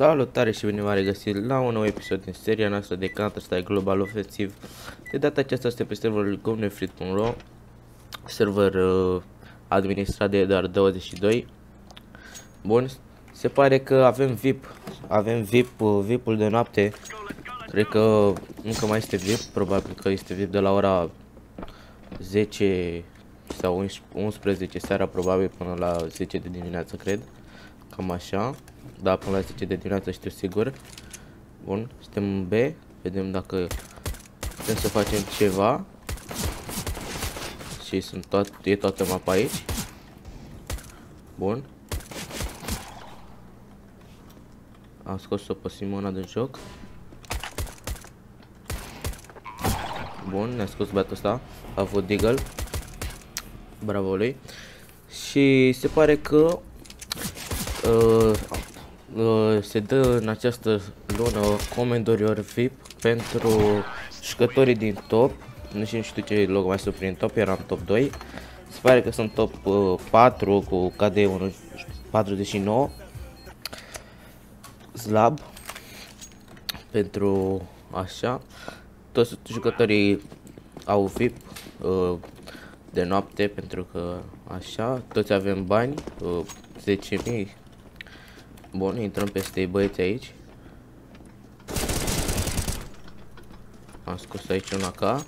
Salutare și bine v-am regăsit la un nou episod din seria noastră de Counter-Strike Global Offensive. De data aceasta este pe serverul GoNefrit.ro, server administrat de doar 22. Bun, se pare că avem VIP, VIP-ul de noapte. Cred că încă mai este VIP, probabil că este VIP de la ora 10 sau 11 seara, probabil până la 10 de dimineață, cred. Cam așa. Da, până la 10 de dimineață știu sigur. Bun, suntem în B. Vedem dacă putem să facem ceva. Și e toată mapa aici. Bun. Am scos-o pe Simona din joc. Bun, ne-a scos băiatul ăsta. A avut deagle. Bravo lui. Și se pare că se dă în această lună comandări VIP pentru jucătorii din top. Nu știu ce loc mai sunt prin top, eram top 2. Se pare că sunt top 4 cu KD 149 slab. Pentru așa, toți jucătorii au VIP de noapte, pentru că așa, toți avem bani, 10.000. Bun, intrăm peste băieți aici. Am scos aici un AK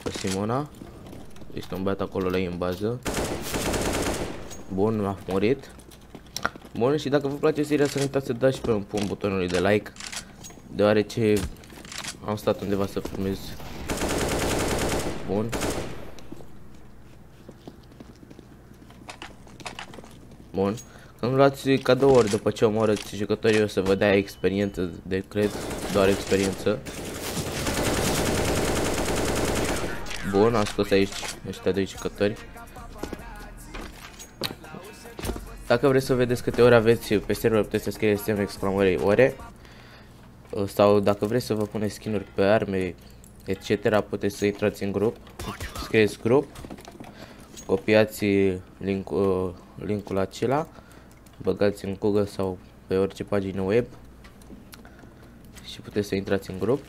pe Simona. Este un băiat acolo la ei în bază. Bun, a murit. Bun, și dacă vă place seria, să nu uitați să dați și pe un butonul de like, deoarece am stat undeva să filmez. Bun. Bun. Când luați cadouri după ce omorâți jucătorii, o să vă dea experiență, de cred, doar experiență. Bun, am scos aici ăștia 2 jucători. Dacă vreți să vedeți câte ore aveți pe server, puteți să scrieți semnul exclamării ore. Sau dacă vreți să vă puneți skin-uri pe arme, etc., puteți să intrați în grup. Scrieți grup, copiați linkul acela, băgați în Google sau pe orice pagină web și puteți să intrați în grup.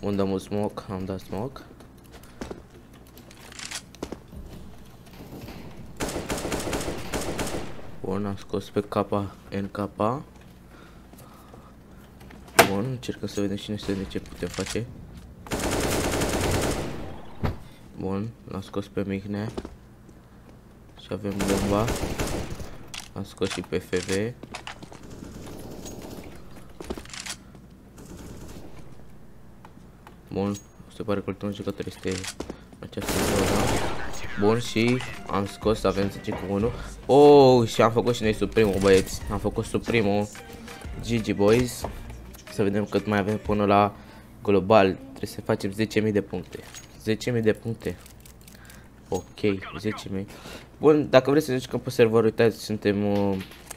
Unde am un smoke, am dat smoke. Bun, am scos pe NK. Bun, încercăm să vedem și noi ce putem face. Bun, l-am scos pe Mihnea. Și avem bomba. Am scos și pe FV. Bun, se pare că ultimul jucător este această zonă. Bun, și am scos, avem 10 cu 1. Oh, și am făcut și noi suprimul, băieți. Am făcut suprimul. GG boys. Să vedem cât mai avem până la global. Trebuie să facem 10.000 de puncte. 10.000 de puncte. Ok, 10.000. Bun, dacă vreți să ne jucăm pe server, uitați, suntem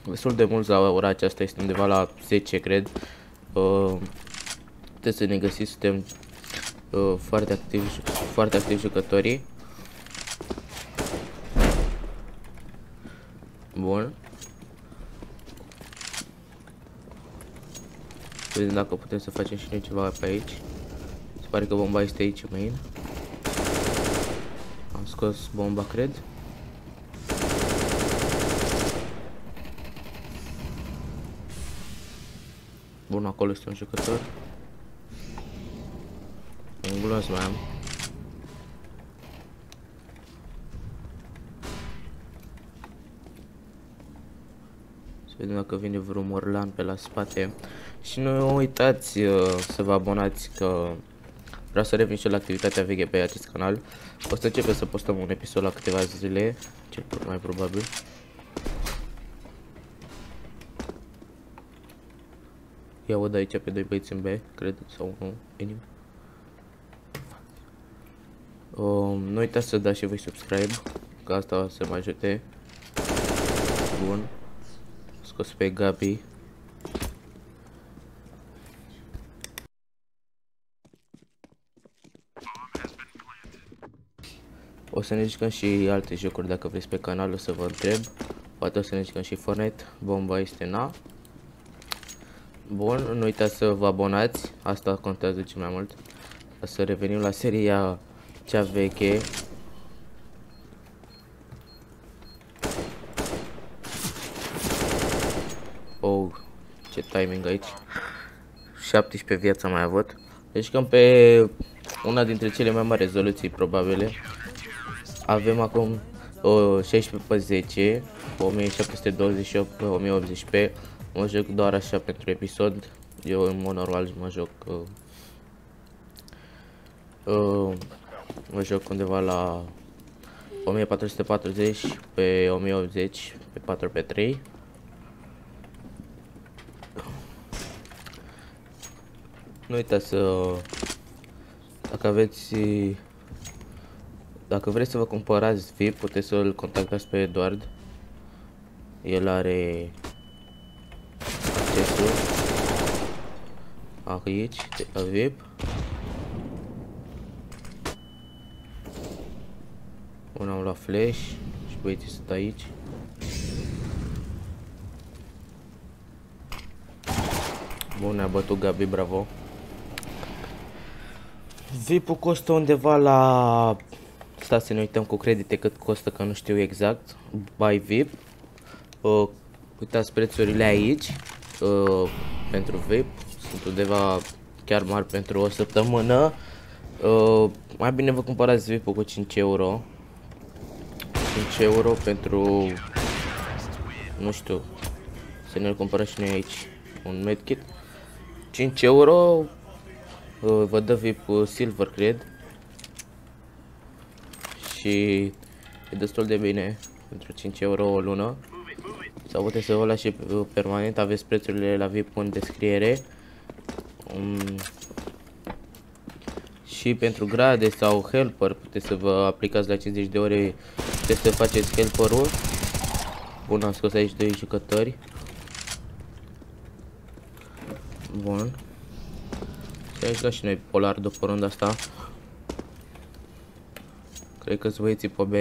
destul de mulți la ora aceasta, este undeva la 10, cred. Puteți să ne găsiți, suntem foarte activi jucătorii. Bun. Vedem dacă putem să facem și noi ceva pe aici. Se pare că bomba este aici, main. Am scos bomba, cred. Bun, acolo este un jucător. Un glos mai am. Să vedem dacă vine vreun morlan pe la spate. Și nu uitați să vă abonați, că vreau să revin și la activitatea veche pe acest canal. O să începem să postăm un episod la câteva zile, cel mai probabil. Ia văd aici pe 2 băieți în B, cred, sau nu, minim. Nu uitați să dați și voi subscribe, că asta o să mă ajute. Bun. Scos pe Gabi. O să ne jucăm și alte jocuri dacă vreți pe canal, o să vă întreb. Poate o să ne jucăm și Fortnite. Bomba este na. Bun, nu uitați să vă abonați, asta contează cel mai mult. Ca să revenim la seria cea veche. Oh, ce timing aici. 17 viața mai avut. Deci cam pe una dintre cele mai mari rezoluții probabile. Avem acum 16 pe 10, 1728 pe 1080p. Mă joc doar așa pentru episod. Eu în mod normal mă joc undeva la 1440 pe 1080 pe 4x3. Nu uitați să, dacă vreți să vă cumpărați VIP, puteți să-l contactați pe Eduard. El are accesul aici la VIP. Bun, am luat flash și băieții sunt aici. Bun, ne-a bătut Gabi, bravo. VIP-ul costă undeva la... Stați să ne uităm cu credite cât costă, că nu știu exact. Buy VIP. Uitați prețurile aici. Pentru VIP. Sunt undeva chiar mari pentru o săptămână. Mai bine vă cumpărați VIP-ul cu 5 euro. 5 euro pentru... Nu știu. Să ne-l cumpărăm și noi aici. Un medkit. 5 euro. Vă dă VIP Silver, cred. Și e destul de bine pentru 5 euro o lună. Sau puteți să vă luați și permanent. Aveți prețurile la VIP în descriere. Și pentru grade sau helper puteți să vă aplicați la 50 de ore. Puteți să faceți helperul. Bun, am scos aici 2 jucători. Bun. Și aici și noi polar după runda asta. Cred că-s băieții pe B.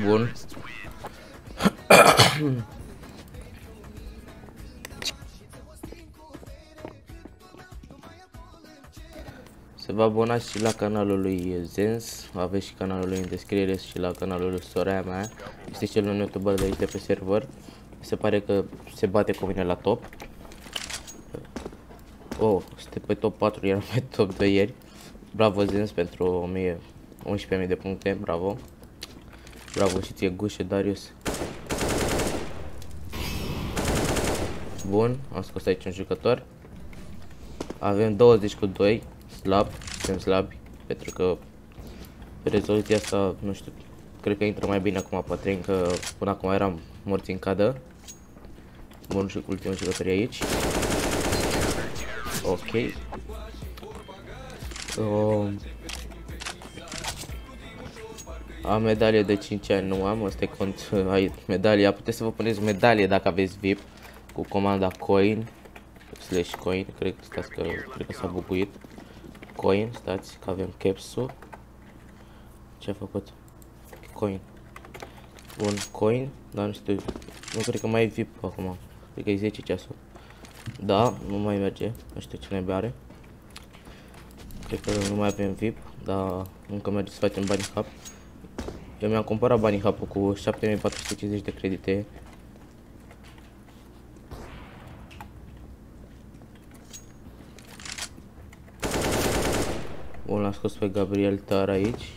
Bun. Să vă abonați și la canalul lui Zens, aveți și canalul lui în descriere și la canalul lui Soraya mea. Este cel un youtuber de aici de pe server. Se pare că se bate cu mine la top. Oh, este pe top 4, eram pe top 2 ieri. Bravo Zens pentru 11.000 de puncte, bravo. Bravo și ție Gușe, Darius. Bun, am scos aici un jucător. Avem 20 cu 2. Slab, suntem slabi, pentru că rezoluția asta, nu știu, cred că intră mai bine acum pe tren, că până acum eram morți în cadă. Bun, și cu ultimul jucător aici. Ok. Am medalie de 5 ani, nu am, ăsta e cont, ai medalia, puteți să vă puneți medalie dacă aveți VIP cu comanda coin /coin, cred că s-a buguit. Coin, stați că avem capsul. Ce a făcut? Coin. Bun, coin, dar nu știu, nu cred că mai e VIP acum. Cred că e 10 ceasul. Da, nu mai merge, nu știu ce naiba are. Cred că nu mai avem VIP, dar încă merge să facem bunny hub. Eu mi-am cumpărat bunny hub-ul cu 7450 de credite. Bun, l-am scos pe Gabriel Tar aici.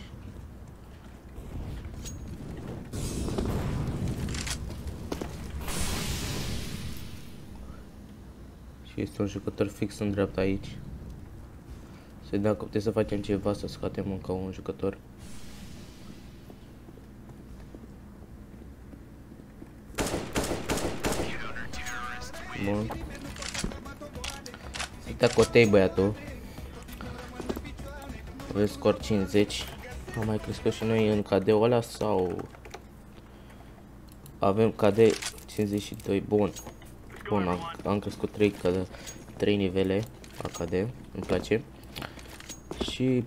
Și este un jucător fix în dreapta aici. Să vedem dacă putem să facem ceva, să scoatem încă un jucător. Bun. Uite cotei băiatul. Aveți scor 50. Am mai crescut și noi în KD-ul ăla sau avem KD 52. Bun. Bun, am crescut 3 nivele AKD, îmi place. Și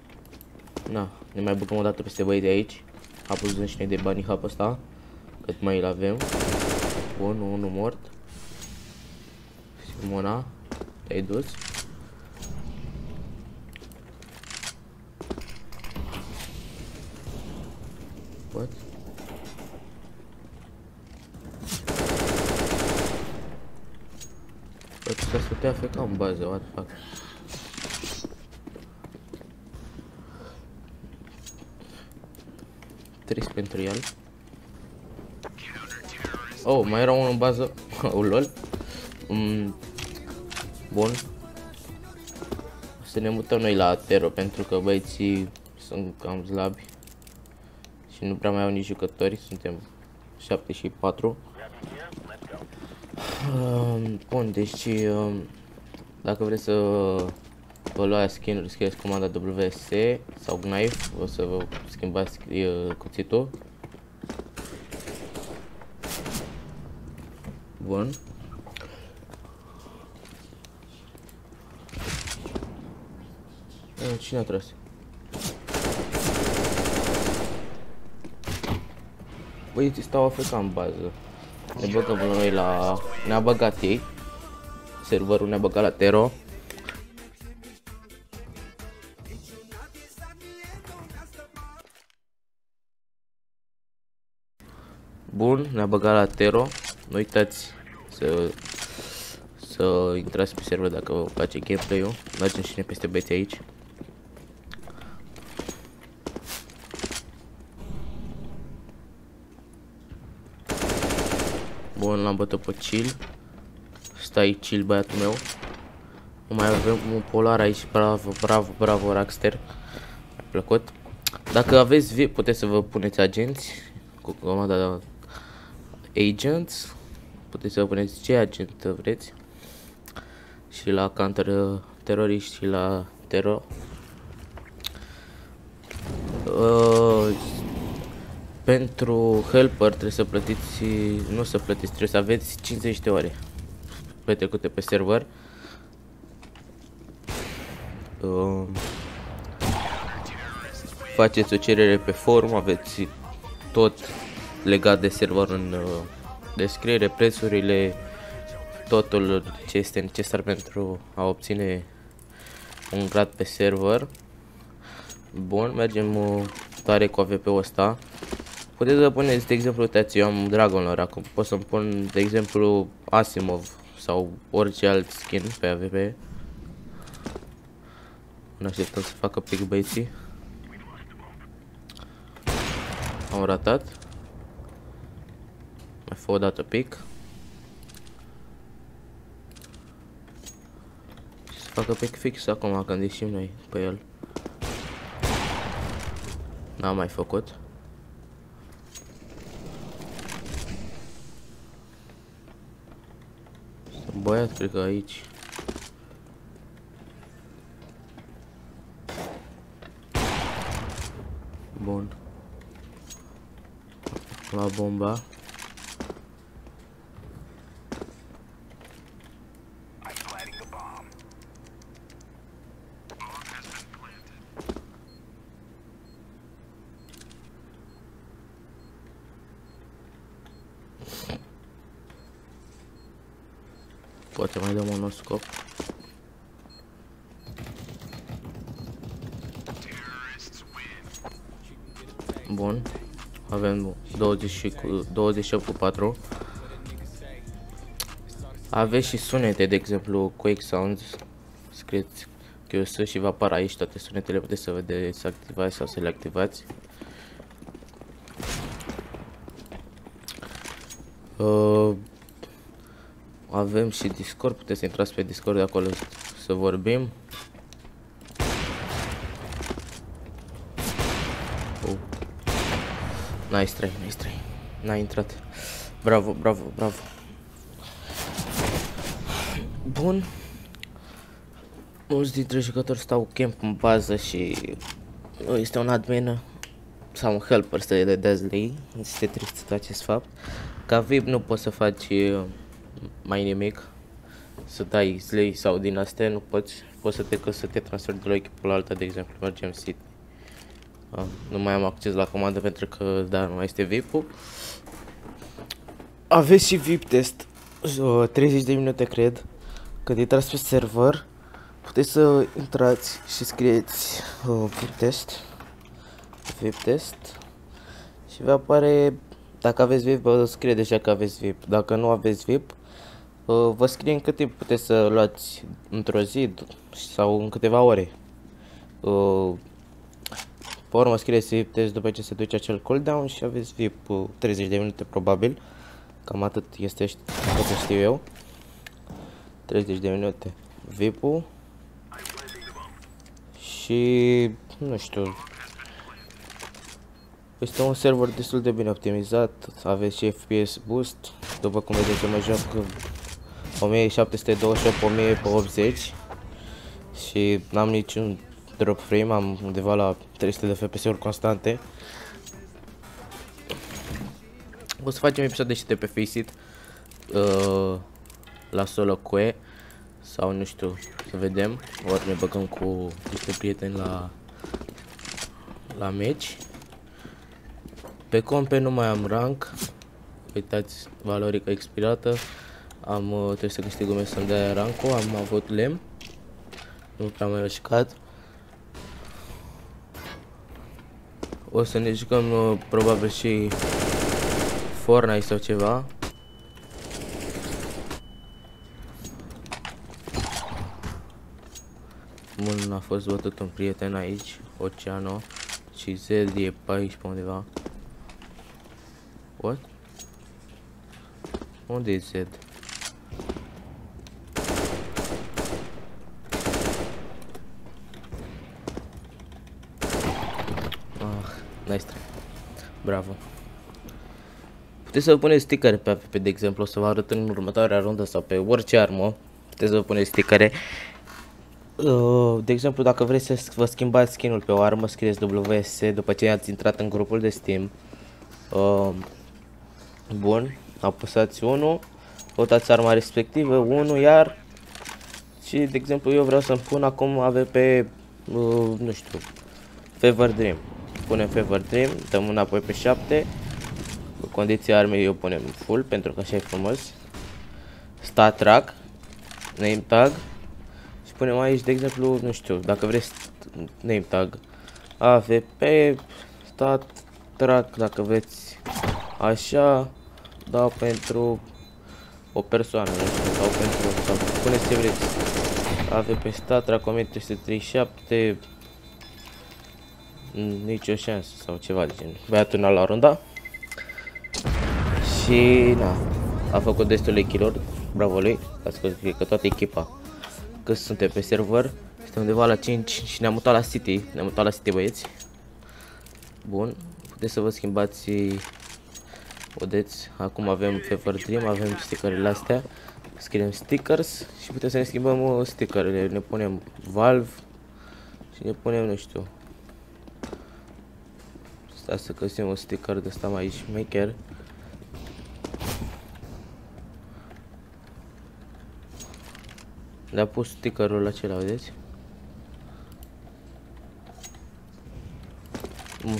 na, ne mai băgăm o dată peste băieți de aici. Apuzăm și noi de banii hap ăsta, cât mai îl avem. Bun, unul mort. Simona, te-ai dus. What? Ăsta se putea feca în bază, what the fuck. Trist pentru el. Oh, mai era unul în bază. Oh, lol. Bun. Să ne mutăm noi la Tero pentru că băieții sunt cam slabi. Și nu prea mai au nici jucători, suntem 74. Bun, deci dacă vreți să vă luați skin-uri, scrieți comanda WS sau Knife, o să vă schimbați cuțitul. Bun. Cine a tras? Băieții stau AFK în bază. Ne băgăm noi la... Ne-a băgat ei. Serverul ne-a băgat la Tero. Bun, ne-a băgat la Tero. Nu uitați să intrați pe server dacă vă place gameplay-ul. Mergem și ne peste băieți aici. Bun, l-am bătut pe chill. Stai chill, băiatul meu. Mai avem un polar aici. Bravo, bravo, bravo, Rockstar. Mi-a plăcut. Dacă aveți VIP, puteți să vă puneți agenți cu comanda agents. Puteți să vă puneți ce agent vreți. Și la counter teroriști și la terror. Pentru helper trebuie să plătiți, nu să plătiți, trebuie să aveți 50 de ore petrecute pe server. Faceți o cerere pe forum, aveți tot legat de server în descriere, prețurile, totul ce este necesar pentru a obține un grad pe server. Bun, mergem tare cu AVP-ul ăsta. Puteți să puneți, de exemplu, uitați, eu am Dragon Lore, acum pot să-mi pun, de exemplu, Asimov sau orice alt skin pe AVP. Ne așteptăm să facă pic băieții. Am ratat. Mai fă o dată pic. Și să facă pic fix acum când ieșim noi pe el. N-am mai făcut. Sunt băiat, cred că aici. Bun. La bomba. Poate mai dăm un scop. Bun. Avem 28 cu 4. Aveți și sunete, de exemplu Quake Sounds. Scrieți QS și vă apar aici toate sunetele, puteți să vedeți activați sau să le activați. Avem și Discord, puteți să intrați pe Discord de acolo să vorbim. Nice try, nice try. N-a intrat. Bravo, bravo, bravo. Bun. Mulți dintre jucători stau camp în bază și nu este un admin sau un helper să le dea slay. Este trist acest fapt. Ca VIP nu poți să faci mai nimic. Să dai slay sau din astea, nu poți să te transferi de la echipă la alta, de exemplu, mergem City. Nu mai am acces la comandă pentru că, da, nu mai este VIP-ul. Aveți și VIP test, 30 de minute cred, când intrați pe server, puteți să intrați și scrieți VIP test și vă apare, dacă aveți VIP, vă scrie deja că aveți VIP, dacă nu aveți VIP, vă scrie în cât timp puteți să luați într-o zi sau în câteva ore. Pe urmă scrieți VIP test după ce se duce acel cooldown și aveți VIP 30 de minute probabil. Cam atât este, cât știu eu. 30 de minute VIP-ul. Și nu știu. Este un server destul de bine optimizat. Aveți și FPS boost. După cum vedeți, eu mă joc 1728 1080 și n-am niciun drop frame, am undeva la 300 de FPS-uri constante. O să facem episoade și de pe Faceit la solo queue sau nu știu, să vedem, ori ne băgăm cu niște prieteni la meci. Pe compe nu mai am rank, uitați, valorica expirată, trebuie să câștig un să-mi dea rank-ul, am avut lemn, nu prea mai rășcat. O să ne jucăm probabil și Fortnite sau ceva. Bun, a fost bătut un prieten aici, Oceano, și Z e pe aici pe undeva. What? Unde e Z? Nice try. Bravo. Puteți să vă puneți stickere pe AVP, de exemplu, o să vă arăt în următoarea rundă sau pe orice armă. Puteți să vă puneți stickere. De exemplu, dacă vreți să vă schimbați skin-ul pe o armă, scrieți WS după ce ați intrat în grupul de Steam. Bun, apăsați 1, votați arma respectivă, 1 iar. Și, de exemplu, eu vreau să-mi pun acum AVP, nu știu, Fever Dream. Punem Fever Dream, dăm înapoi pe 7. Cu condiția armei eu punem full, pentru că așa e frumos. Stat track, name tag. Și punem aici, de exemplu, nu știu, dacă vreți name tag AVP, stat track, dacă vreți așa, dau pentru o persoană, nu știu, sau pentru, sau puneți ce vreți. AVP stat track 1337. Nicio șansă sau ceva de genul. Băiatul n-a luat runda. Și na, a făcut destule kill-uri. Bravo lui. A scos, cred că toată echipa, că suntem pe server, este undeva la 5 și ne-am mutat la City. Ne-am mutat la City, băieți. Bun, puteți să vă schimbați. Vedeți, acum avem Fever Dream, avem stickerele astea. Scriem stickers și putem să ne schimbăm stickerele. Ne punem Valve și ne punem, nu știu, să găsim un sticker de ăsta mai șmecher. Le-a pus stickerul acela, vedeți?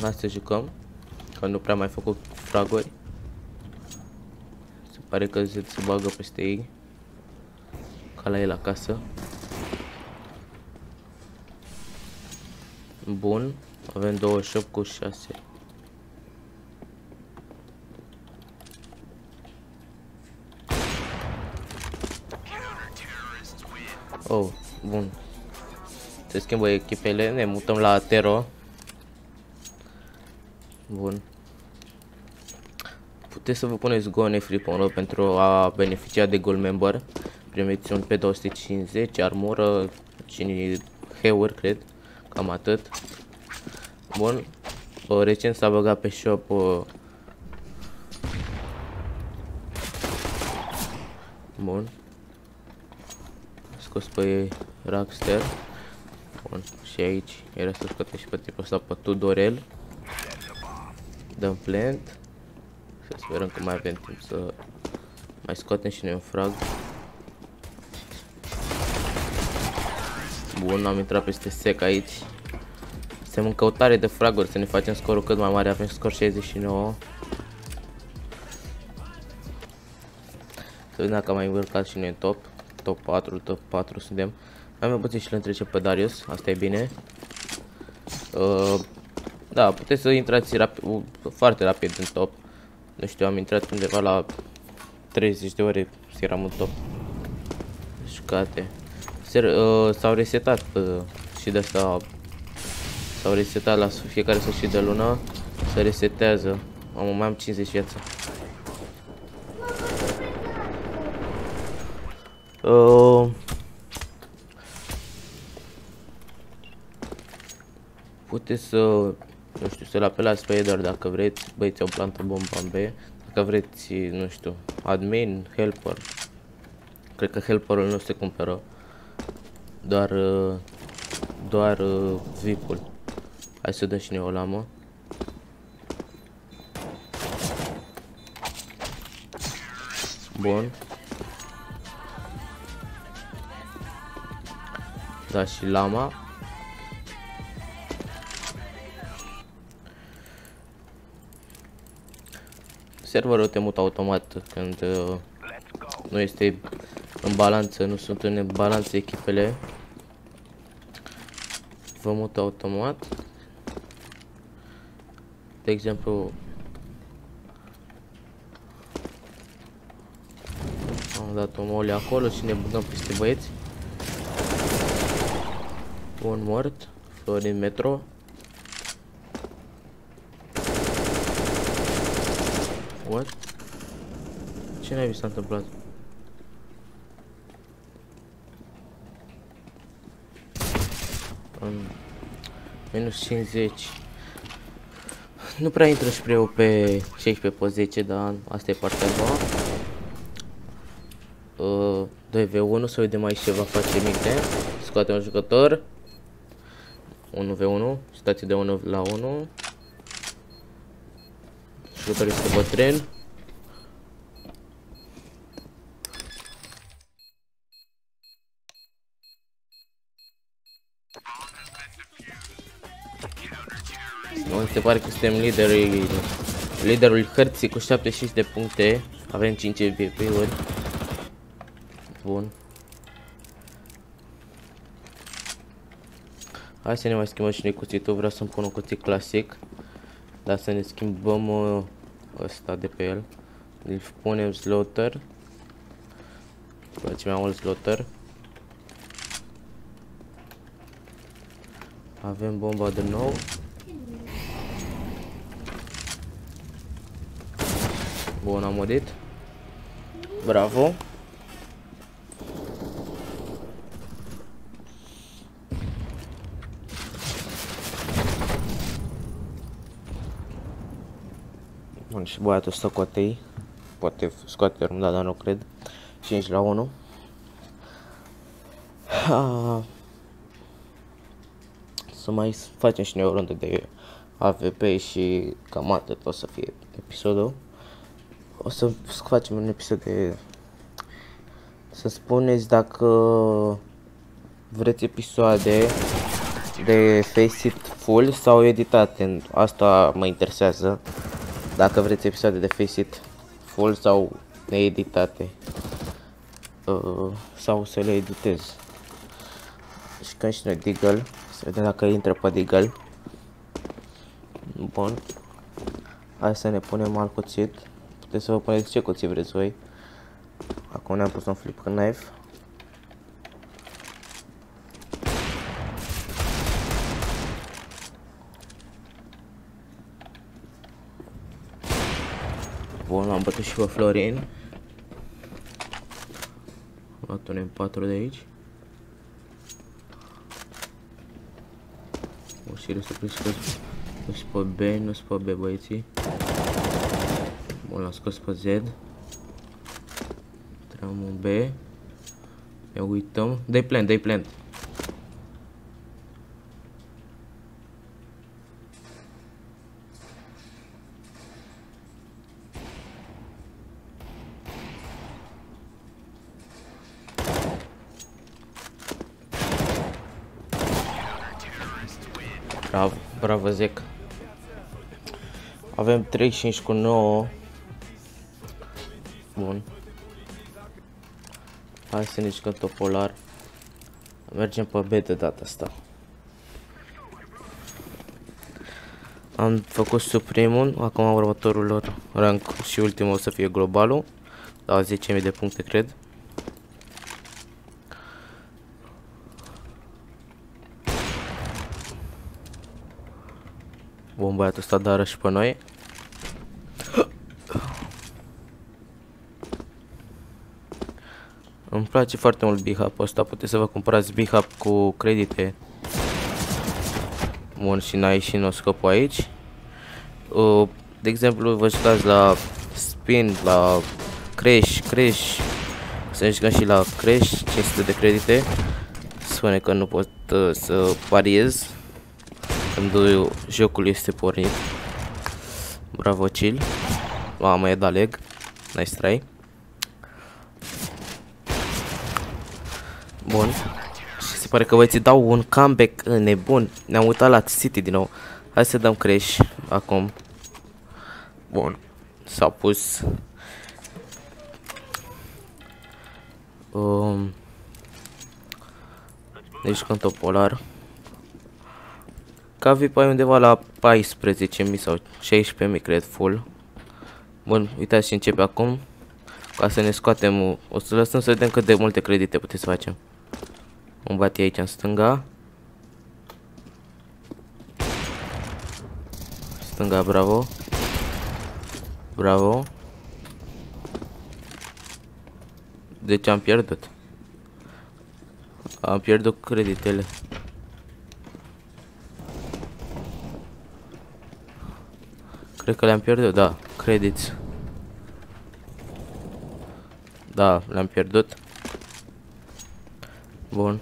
Hai să jucăm, că nu prea mai făcut fraguri. Se pare că se bagă peste ei, ca la el acasă. Bun, avem 28 cu 6. Oh, bun. Se schimbă echipele, ne mutăm la Atero. Bun. Puteți să vă puneți GoNefree.ro pentru a beneficia de Gold Member. Primiți un P250, armură și heuri, cred. Cam atât. Bun. Recent s-a băgat pe shop bun. Scos pe Rockstar. Bun, și aici era să scoate și pe tipul ăsta pe Tudorel. Dăm plant. Să sperăm că mai avem timp să Mai scoatem și noi un frag. Bun, am intrat peste sec aici. Suntem în căutare de fraguri, să ne facem scorul cât mai mare, avem scor 69. Să vedem dacă am mai urcat și noi în top. Top 4 suntem. Mai puțin și le întrece pe Darius, asta e bine. Da, puteți să intrați foarte rapid în top. Nu știu, am intrat undeva la 30 de ore să eram în top. Jucate. S-au resetat și de asta. S-au resetat la fiecare sfârșit de lună. Se resetează. Mai am 50 viață. Puteți să, nu știu, să-l apelați pe Eder dacă vreți. Băieți au plantă bomba în B. Dacă vreți, nu știu, admin, helper. Cred că helperul nu se cumpără. Doar VIP-ul. Hai să dăm și noi o lamă. Bun. Da, și lama. Serverul te mută automat când nu este în balanță, nu sunt în balanță echipele. Vă mută automat. De exemplu, am dat o mole acolo și ne băgăm peste băieți. Un mort, Florin Metro. What? Ce n-ai s-a întâmplat? Minus 50. Nu prea intră și eu pe 16 pe 10, dar asta e partea a doua. 2v1, să vedem aici ce va face Micte. Scoate un jucător. 1v1, situație de 1 la 1. Jucătorul este bătrân. Noi se pare că suntem liderul hărții cu 75 de puncte. Avem 5 MVP-uri. Bun. Hai să ne mai schimbăm și noi cuțitul. Vreau să-mi pun un cuțit clasic. Dar să ne schimbăm ăsta de pe el. Îl punem slaughter. Facem mai mult slaughter. Avem bomba de nou. Bun, am murit. Bravo. Bun, și băiatul stă cu atei. Poate scoate runda, dar nu cred. 5 la 1. Să mai facem și noi o rundă de AVP și cam atât o să fie episodul. O să facem un episod de... Să spuneți dacă vreți episoade de Face It full sau editate. Asta mă interesează. Dacă vreți episoade de Face It full sau needitate. Sau să le editez. Și când și noi Deagle. Să vedem dacă intră pe Deagle. Bun. Hai să ne punem alt cuțit. Puteți să vă puneți ce cuțit vreți voi. Acum ne-am pus un flip knife. Bun, l-am bătut și pe Florin. Am luat un M4 de aici. O serie să prins că nu se pe B, nu se pe B, băieții. Bun, l-am scos pe Z. Tream un B. Ne uităm. Dai plant, dai plant. Bravo, bravo Zec. Avem 35 cu 9. Bun. Hai să ne jucăm topolar. Mergem pe B de data asta. Am făcut suprimul, acum următorul lor rank și ultimul o să fie globalul. La 10.000 de puncte, cred. Bun, băiatul ăsta dară și pe noi. Îmi place foarte mult B-Hub ăsta, puteți să vă cumpărați B-Hub cu credite. Bun, și n-ai și noscopul aici. De exemplu, vă jucați la Spin, la Crash. Să jucăm și la Crash, 500 de credite. Spune că nu pot să pariez când jocul este pornit. Bravo, chill. Mamă, e da leg. Nice try. Bun. Și se pare că băieții dau un comeback nebun. Ne-am uitat la City din nou. Hai să dăm Crash acum. Bun. S-a pus. Deci când topolar. Ca VIP ai undeva la 14.000 sau 16.000, cred, full. Bun, uitați și începe acum. Ca să ne scoatem, o să lăsăm să vedem cât de multe credite puteți să facem. Un bate aici în stânga. Stânga, bravo. Bravo. Deci am pierdut. Am pierdut creditele. Cred că le-am pierdut, da, credits. Da, le-am pierdut. Bun.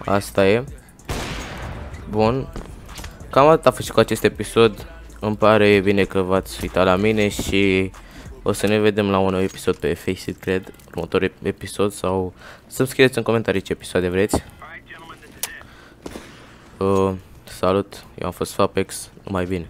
Asta e. Bun. Cam atât a fost și cu acest episod. Îmi pare bine că v-ați uitat la mine și o să ne vedem la un nou episod pe Faceit, cred. Următorul episod sau să-mi scrieți în comentarii ce episoade vreți. Salut, eu am fost Fapex, numai bine.